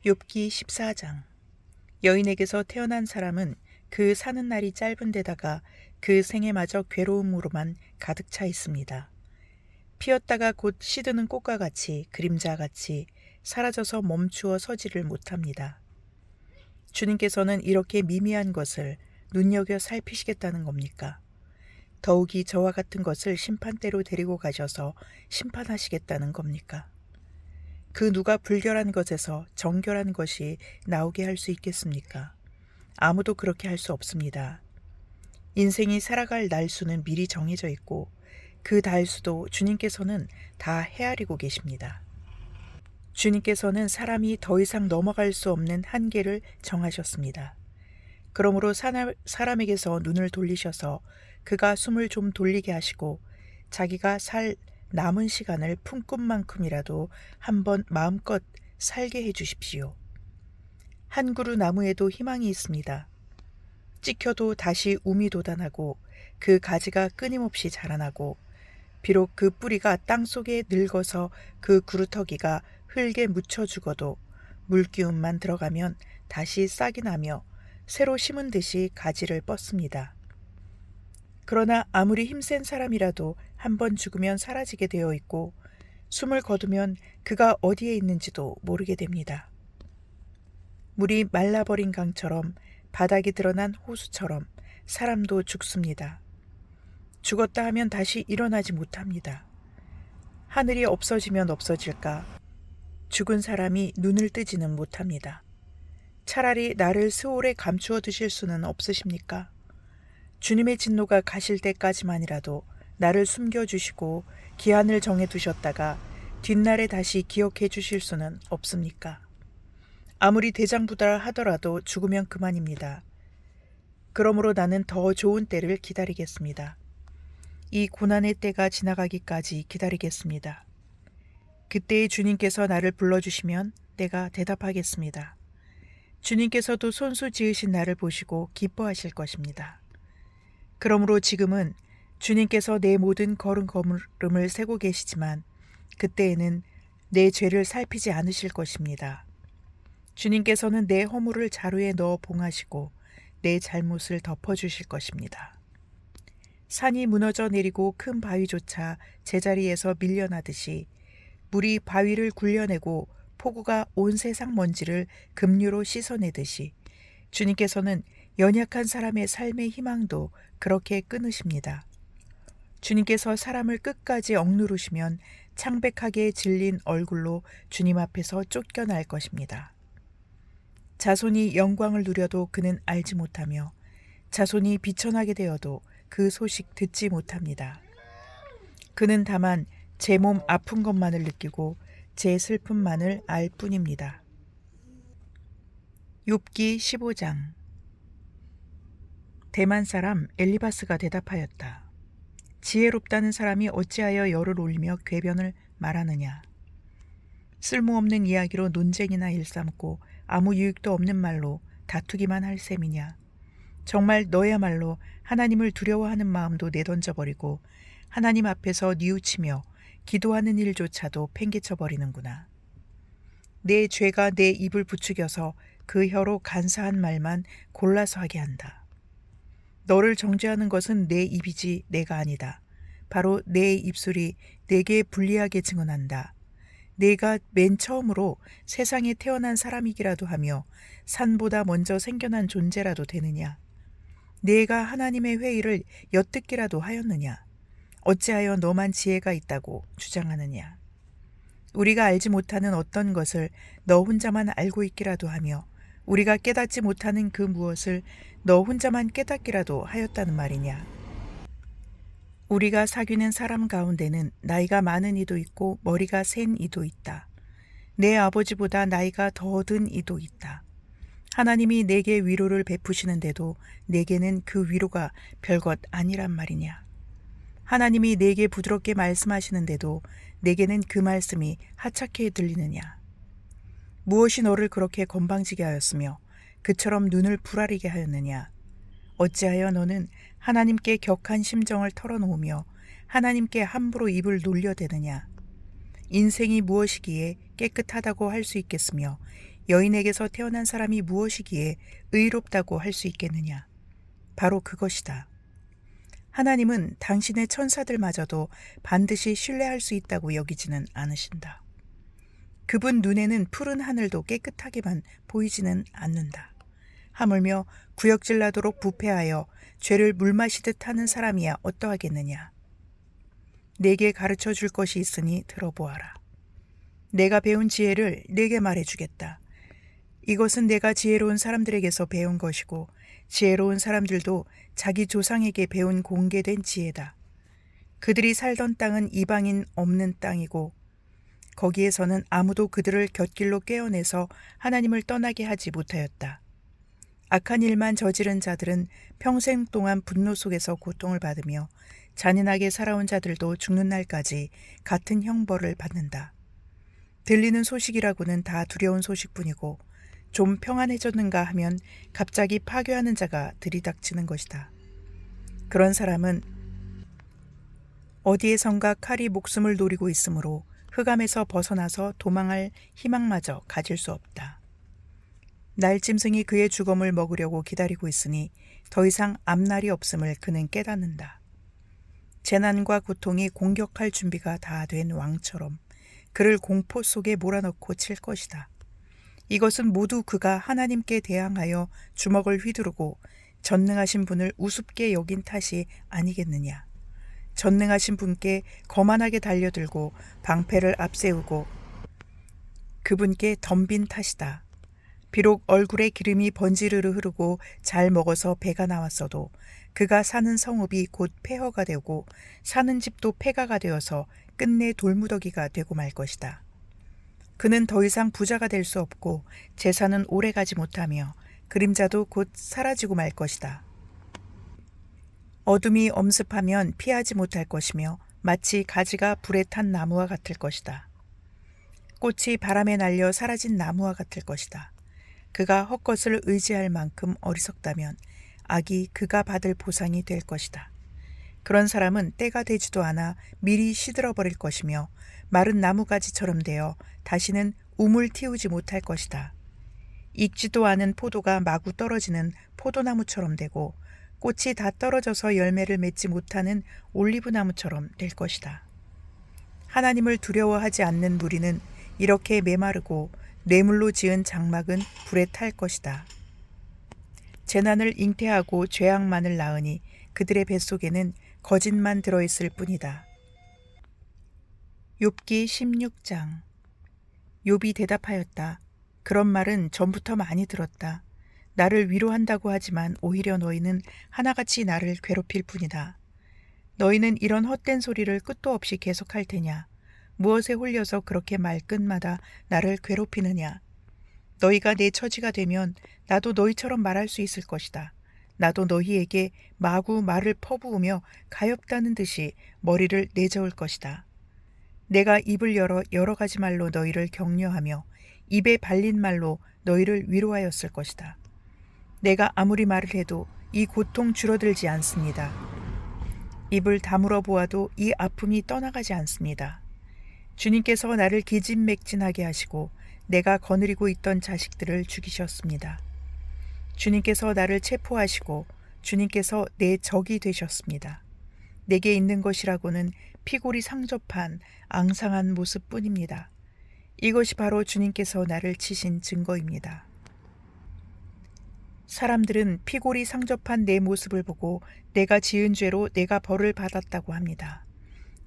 욥기 14장. 여인에게서 태어난 사람은 그 사는 날이 짧은 데다가 그 생애마저 괴로움으로만 가득 차 있습니다. 피었다가 곧 시드는 꽃과 같이 그림자같이 사라져서 멈추어 서지를 못합니다. 주님께서는 이렇게 미미한 것을 눈여겨 살피시겠다는 겁니까? 더욱이 저와 같은 것을 심판대로 데리고 가셔서 심판하시겠다는 겁니까? 그 누가 불결한 것에서 정결한 것이 나오게 할 수 있겠습니까? 아무도 그렇게 할 수 없습니다. 인생이 살아갈 날수는 미리 정해져 있고 그 달수도 주님께서는 다 헤아리고 계십니다. 주님께서는 사람이 더 이상 넘어갈 수 없는 한계를 정하셨습니다. 그러므로 사람에게서 눈을 돌리셔서 그가 숨을 좀 돌리게 하시고 자기가 살 남은 시간을 품꾼만큼이라도 한번 마음껏 살게 해 주십시오. 한 그루 나무에도 희망이 있습니다. 찍혀도 다시 움이 돋아나고 그 가지가 끊임없이 자라나고 비록 그 뿌리가 땅속에 늙어서 그 그루터기가 흙에 묻혀 죽어도 물기운만 들어가면 다시 싹이 나며 새로 심은 듯이 가지를 뻗습니다. 그러나 아무리 힘센 사람이라도 한번 죽으면 사라지게 되어 있고 숨을 거두면 그가 어디에 있는지도 모르게 됩니다. 물이 말라버린 강처럼 바닥이 드러난 호수처럼 사람도 죽습니다. 죽었다 하면 다시 일어나지 못합니다. 하늘이 없어지면 없어질까 죽은 사람이 눈을 뜨지는 못합니다. 차라리 나를 스올에 감추어 두실 수는 없으십니까? 주님의 진노가 가실 때까지만이라도 나를 숨겨주시고 기한을 정해두셨다가 뒷날에 다시 기억해 주실 수는 없습니까? 아무리 대장부다 하더라도 죽으면 그만입니다. 그러므로 나는 더 좋은 때를 기다리겠습니다. 이 고난의 때가 지나가기까지 기다리겠습니다. 그때에 주님께서 나를 불러주시면 내가 대답하겠습니다. 주님께서도 손수 지으신 나를 보시고 기뻐하실 것입니다. 그러므로 지금은 주님께서 내 모든 걸음걸음을 세고 계시지만 그때에는 내 죄를 살피지 않으실 것입니다. 주님께서는 내 허물을 자루에 넣어 봉하시고 내 잘못을 덮어주실 것입니다. 산이 무너져 내리고 큰 바위조차 제자리에서 밀려나듯이 물이 바위를 굴려내고 폭우가 온 세상 먼지를 급류로 씻어내듯이 주님께서는 연약한 사람의 삶의 희망도 그렇게 끊으십니다. 주님께서 사람을 끝까지 억누르시면 창백하게 질린 얼굴로 주님 앞에서 쫓겨날 것입니다. 자손이 영광을 누려도 그는 알지 못하며 자손이 비천하게 되어도 그 소식 듣지 못합니다. 그는 다만 제 몸 아픈 것만을 느끼고 제 슬픔만을 알 뿐입니다. 욥기 15장. 대만 사람 엘리바스가 대답하였다. 지혜롭다는 사람이 어찌하여 열을 올리며 궤변을 말하느냐. 쓸모없는 이야기로 논쟁이나 일삼고 아무 유익도 없는 말로 다투기만 할 셈이냐. 정말 너야말로 하나님을 두려워하는 마음도 내던져버리고 하나님 앞에서 뉘우치며 기도하는 일조차도 팽개쳐버리는구나. 내 죄가 내 입을 부추겨서 그 혀로 간사한 말만 골라서 하게 한다. 너를 정죄하는 것은 내 입이지 내가 아니다. 바로 내 입술이 내게 불리하게 증언한다. 내가 맨 처음으로 세상에 태어난 사람이기라도 하며 산보다 먼저 생겨난 존재라도 되느냐. 내가 하나님의 회의를 엿듣기라도 하였느냐. 어찌하여 너만 지혜가 있다고 주장하느냐. 우리가 알지 못하는 어떤 것을 너 혼자만 알고 있기라도 하며 우리가 깨닫지 못하는 그 무엇을 너 혼자만 깨닫기라도 하였다는 말이냐. 우리가 사귀는 사람 가운데는 나이가 많은 이도 있고 머리가 센 이도 있다. 내 아버지보다 나이가 더 든 이도 있다. 하나님이 내게 위로를 베푸시는데도 내게는 그 위로가 별것 아니란 말이냐. 하나님이 내게 부드럽게 말씀하시는데도 내게는 그 말씀이 하찮게 들리느냐. 무엇이 너를 그렇게 건방지게 하였으며 그처럼 눈을 부라리게 하였느냐. 어찌하여 너는 하나님께 격한 심정을 털어놓으며 하나님께 함부로 입을 놀려대느냐. 인생이 무엇이기에 깨끗하다고 할 수 있겠으며 여인에게서 태어난 사람이 무엇이기에 의롭다고 할 수 있겠느냐? 바로 그것이다. 하나님은 당신의 천사들마저도 반드시 신뢰할 수 있다고 여기지는 않으신다. 그분 눈에는 푸른 하늘도 깨끗하게만 보이지는 않는다. 하물며 구역질나도록 부패하여 죄를 물마시듯 하는 사람이야 어떠하겠느냐. 내게 가르쳐 줄 것이 있으니 들어보아라. 내가 배운 지혜를 내게 말해주겠다. 이것은 내가 지혜로운 사람들에게서 배운 것이고 지혜로운 사람들도 자기 조상에게 배운 공개된 지혜다. 그들이 살던 땅은 이방인 없는 땅이고 거기에서는 아무도 그들을 곁길로 꿰어내서 하나님을 떠나게 하지 못하였다. 악한 일만 저지른 자들은 평생 동안 분노 속에서 고통을 받으며 잔인하게 살아온 자들도 죽는 날까지 같은 형벌을 받는다. 들리는 소식이라고는 다 두려운 소식뿐이고 좀 평안해졌는가 하면 갑자기 파괴하는 자가 들이닥치는 것이다. 그런 사람은 어디에선가 칼이 목숨을 노리고 있으므로 흑암에서 벗어나서 도망할 희망마저 가질 수 없다. 날짐승이 그의 죽음을 먹으려고 기다리고 있으니 더 이상 앞날이 없음을 그는 깨닫는다. 재난과 고통이 공격할 준비가 다 된 왕처럼 그를 공포 속에 몰아넣고 칠 것이다. 이것은 모두 그가 하나님께 대항하여 주먹을 휘두르고 전능하신 분을 우습게 여긴 탓이 아니겠느냐. 전능하신 분께 거만하게 달려들고 방패를 앞세우고 그분께 덤빈 탓이다. 비록 얼굴에 기름이 번지르르 흐르고 잘 먹어서 배가 나왔어도 그가 사는 성읍이 곧 폐허가 되고 사는 집도 폐가가 되어서 끝내 돌무더기가 되고 말 것이다. 그는 더 이상 부자가 될 수 없고 재산은 오래가지 못하며 그림자도 곧 사라지고 말 것이다. 어둠이 엄습하면 피하지 못할 것이며 마치 가지가 불에 탄 나무와 같을 것이다. 꽃이 바람에 날려 사라진 나무와 같을 것이다. 그가 헛것을 의지할 만큼 어리석다면 악이 그가 받을 보상이 될 것이다. 그런 사람은 때가 되지도 않아 미리 시들어버릴 것이며 마른 나무가지처럼 되어 다시는 우물 틔우지 못할 것이다. 익지도 않은 포도가 마구 떨어지는 포도나무처럼 되고 꽃이 다 떨어져서 열매를 맺지 못하는 올리브나무처럼 될 것이다. 하나님을 두려워하지 않는 무리는 이렇게 메마르고 뇌물로 지은 장막은 불에 탈 것이다. 재난을 잉태하고 죄악만을 낳으니 그들의 뱃속에는 거짓만 들어있을 뿐이다. 욥기 16장. 욥이 대답하였다. 그런 말은 전부터 많이 들었다. 나를 위로한다고 하지만 오히려 너희는 하나같이 나를 괴롭힐 뿐이다. 너희는 이런 헛된 소리를 끝도 없이 계속할 테냐? 무엇에 홀려서 그렇게 말끝마다 나를 괴롭히느냐? 너희가 내 처지가 되면 나도 너희처럼 말할 수 있을 것이다. 나도 너희에게 마구 말을 퍼부으며 가엾다는 듯이 머리를 내저을 것이다. 내가 입을 열어 여러 가지 말로 너희를 격려하며 입에 발린 말로 너희를 위로하였을 것이다. 내가 아무리 말을 해도 이 고통 줄어들지 않습니다. 입을 다물어 보아도 이 아픔이 떠나가지 않습니다. 주님께서 나를 기진맥진하게 하시고 내가 거느리고 있던 자식들을 죽이셨습니다. 주님께서 나를 체포하시고 주님께서 내 적이 되셨습니다. 내게 있는 것이라고는 피골이 상접한 앙상한 모습뿐입니다. 이것이 바로 주님께서 나를 치신 증거입니다. 사람들은 피골이 상접한 내 모습을 보고 내가 지은 죄로 내가 벌을 받았다고 합니다.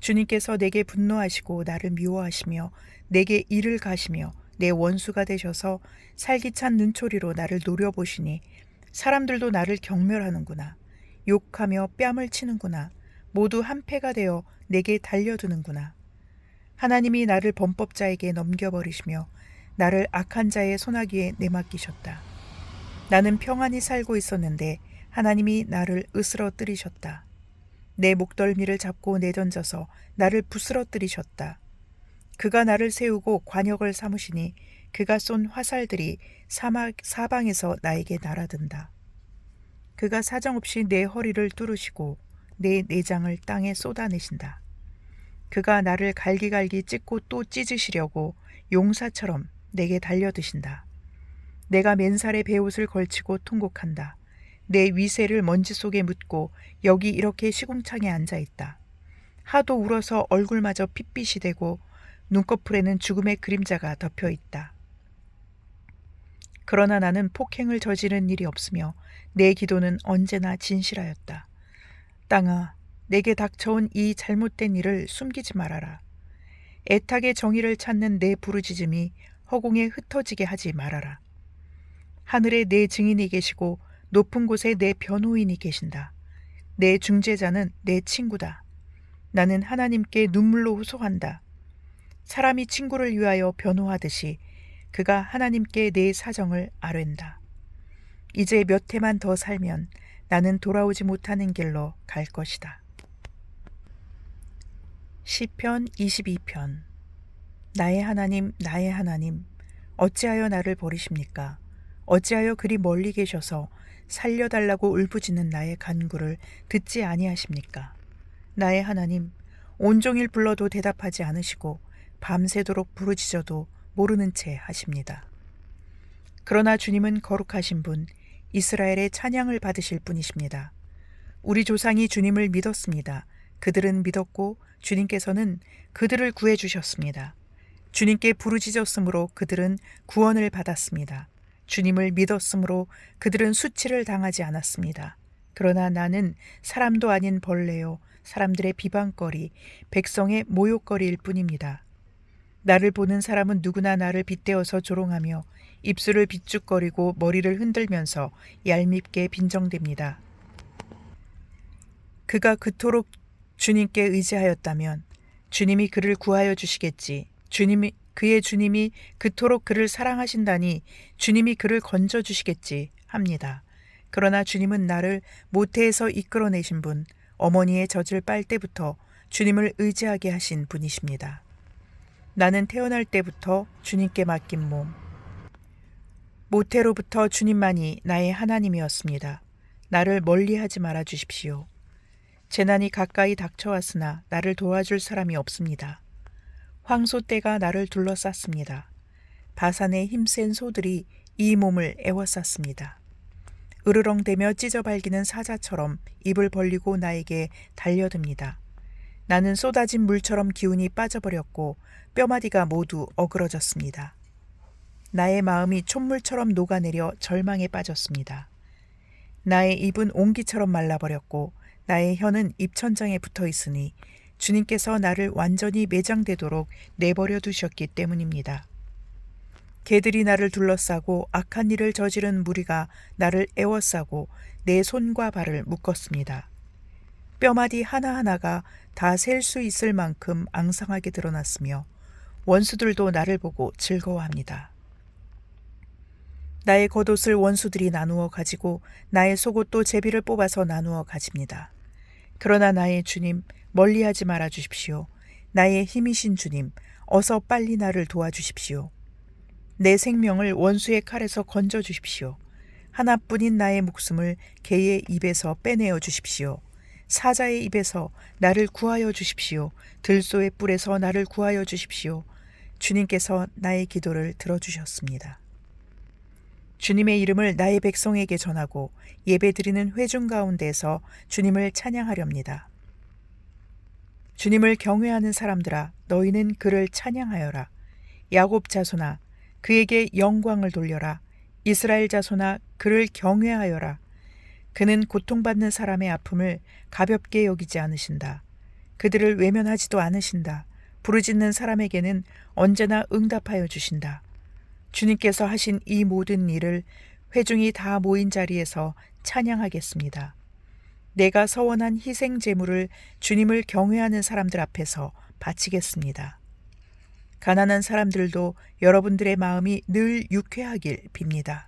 주님께서 내게 분노하시고 나를 미워하시며 내게 이를 가시며 내 원수가 되셔서 살기찬 눈초리로 나를 노려보시니 사람들도 나를 경멸하는구나. 욕하며 뺨을 치는구나. 모두 한패가 되어 내게 달려드는구나. 하나님이 나를 범법자에게 넘겨버리시며 나를 악한 자의 손아귀에 내맡기셨다. 나는 평안히 살고 있었는데 하나님이 나를 으스러뜨리셨다. 내 목덜미를 잡고 내던져서 나를 부스러뜨리셨다. 그가 나를 세우고 관역을 삼으시니 그가 쏜 화살들이 사방에서 나에게 날아든다. 그가 사정없이 내 허리를 뚫으시고 내 내장을 땅에 쏟아내신다. 그가 나를 갈기갈기 찢고 또 찢으시려고 용사처럼 내게 달려드신다. 내가 맨살에 베옷을 걸치고 통곡한다. 내 위세를 먼지 속에 묻고 여기 이렇게 시궁창에 앉아있다. 하도 울어서 얼굴마저 핏빛이 되고 눈꺼풀에는 죽음의 그림자가 덮여있다. 그러나 나는 폭행을 저지른 일이 없으며 내 기도는 언제나 진실하였다. 땅아, 내게 닥쳐온 이 잘못된 일을 숨기지 말아라. 애타게 정의를 찾는 내 부르짖음이 허공에 흩어지게 하지 말아라. 하늘에 내 증인이 계시고 높은 곳에 내 변호인이 계신다. 내 중재자는 내 친구다. 나는 하나님께 눈물로 호소한다. 사람이 친구를 위하여 변호하듯이 그가 하나님께 내 사정을 아뢰는다. 이제 몇 해만 더 살면 나는 돌아오지 못하는 길로 갈 것이다. 시편 22편. 나의 하나님, 나의 하나님, 어찌하여 나를 버리십니까? 어찌하여 그리 멀리 계셔서 살려달라고 울부짖는 나의 간구를 듣지 아니하십니까? 나의 하나님, 온종일 불러도 대답하지 않으시고 밤새도록 부르짖어도 모르는 채 하십니다. 그러나 주님은 거룩하신 분, 이스라엘의 찬양을 받으실 분이십니다. 우리 조상이 주님을 믿었습니다. 그들은 믿었고 주님께서는 그들을 구해주셨습니다. 주님께 부르짖었으므로 그들은 구원을 받았습니다. 주님을 믿었으므로 그들은 수치를 당하지 않았습니다. 그러나 나는 사람도 아닌 벌레요, 사람들의 비방거리, 백성의 모욕거리일 뿐입니다. 나를 보는 사람은 누구나 나를 빗대어서 조롱하며 입술을 비죽거리고 머리를 흔들면서 얄밉게 빈정댑니다. 그가 그토록 주님께 의지하였다면 주님이 그를 구하여 주시겠지. 그의 주님이 그토록 그를 사랑하신다니 주님이 그를 건져 주시겠지 합니다. 그러나 주님은 나를 모태에서 이끌어내신 분, 어머니의 젖을 빨 때부터 주님을 의지하게 하신 분이십니다. 나는 태어날 때부터 주님께 맡긴 몸, 모태로부터 주님만이 나의 하나님이었습니다. 나를 멀리하지 말아 주십시오. 재난이 가까이 닥쳐왔으나 나를 도와줄 사람이 없습니다. 황소떼가 나를 둘러쌌습니다. 바산의 힘센 소들이 이 몸을 애워쌌습니다. 으르렁대며 찢어발기는 사자처럼 입을 벌리고 나에게 달려듭니다. 나는 쏟아진 물처럼 기운이 빠져버렸고 뼈마디가 모두 어그러졌습니다. 나의 마음이 촛물처럼 녹아내려 절망에 빠졌습니다. 나의 입은 옹기처럼 말라버렸고 나의 혀는 입천장에 붙어 있으니 주님께서 나를 완전히 매장되도록 내버려 두셨기 때문입니다. 개들이 나를 둘러싸고 악한 일을 저지른 무리가 나를 애워싸고 내 손과 발을 묶었습니다. 뼈마디 하나하나가 다 셀 수 있을 만큼 앙상하게 드러났으며 원수들도 나를 보고 즐거워합니다. 나의 겉옷을 원수들이 나누어 가지고 나의 속옷도 제비를 뽑아서 나누어 가집니다. 그러나 나의 주님, 멀리하지 말아 주십시오. 나의 힘이신 주님, 어서 빨리 나를 도와주십시오. 내 생명을 원수의 칼에서 건져 주십시오. 하나뿐인 나의 목숨을 개의 입에서 빼내어 주십시오. 사자의 입에서 나를 구하여 주십시오. 들소의 뿔에서 나를 구하여 주십시오. 주님께서 나의 기도를 들어주셨습니다. 주님의 이름을 나의 백성에게 전하고 예배드리는 회중 가운데에서 주님을 찬양하렵니다. 주님을 경외하는 사람들아, 너희는 그를 찬양하여라. 야곱 자손아, 그에게 영광을 돌려라. 이스라엘 자손아, 그를 경외하여라. 그는 고통받는 사람의 아픔을 가볍게 여기지 않으신다. 그들을 외면하지도 않으신다. 부르짖는 사람에게는 언제나 응답하여 주신다. 주님께서 하신 이 모든 일을 회중이 다 모인 자리에서 찬양하겠습니다. 내가 서원한 희생 제물을 주님을 경외하는 사람들 앞에서 바치겠습니다. 가난한 사람들도 여러분들의 마음이 늘 유쾌하길 빕니다.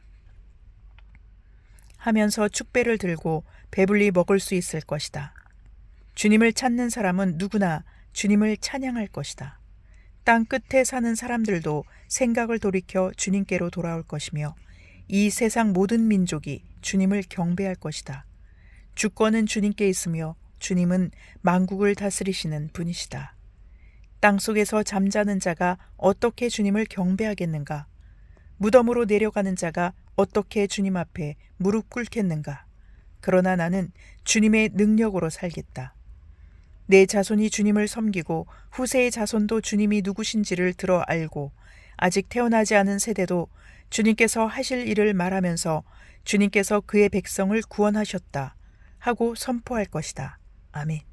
하면서 축배를 들고 배불리 먹을 수 있을 것이다. 주님을 찾는 사람은 누구나 주님을 찬양할 것이다. 땅 끝에 사는 사람들도 생각을 돌이켜 주님께로 돌아올 것이며 이 세상 모든 민족이 주님을 경배할 것이다. 주권은 주님께 있으며 주님은 만국을 다스리시는 분이시다. 땅속에서 잠자는 자가 어떻게 주님을 경배하겠는가? 무덤으로 내려가는 자가 어떻게 주님 앞에 무릎 꿇겠는가? 그러나 나는 주님의 능력으로 살겠다. 내 자손이 주님을 섬기고 후세의 자손도 주님이 누구신지를 들어 알고 아직 태어나지 않은 세대도 주님께서 하실 일을 말하면서 주님께서 그의 백성을 구원하셨다 하고 선포할 것이다. 아멘.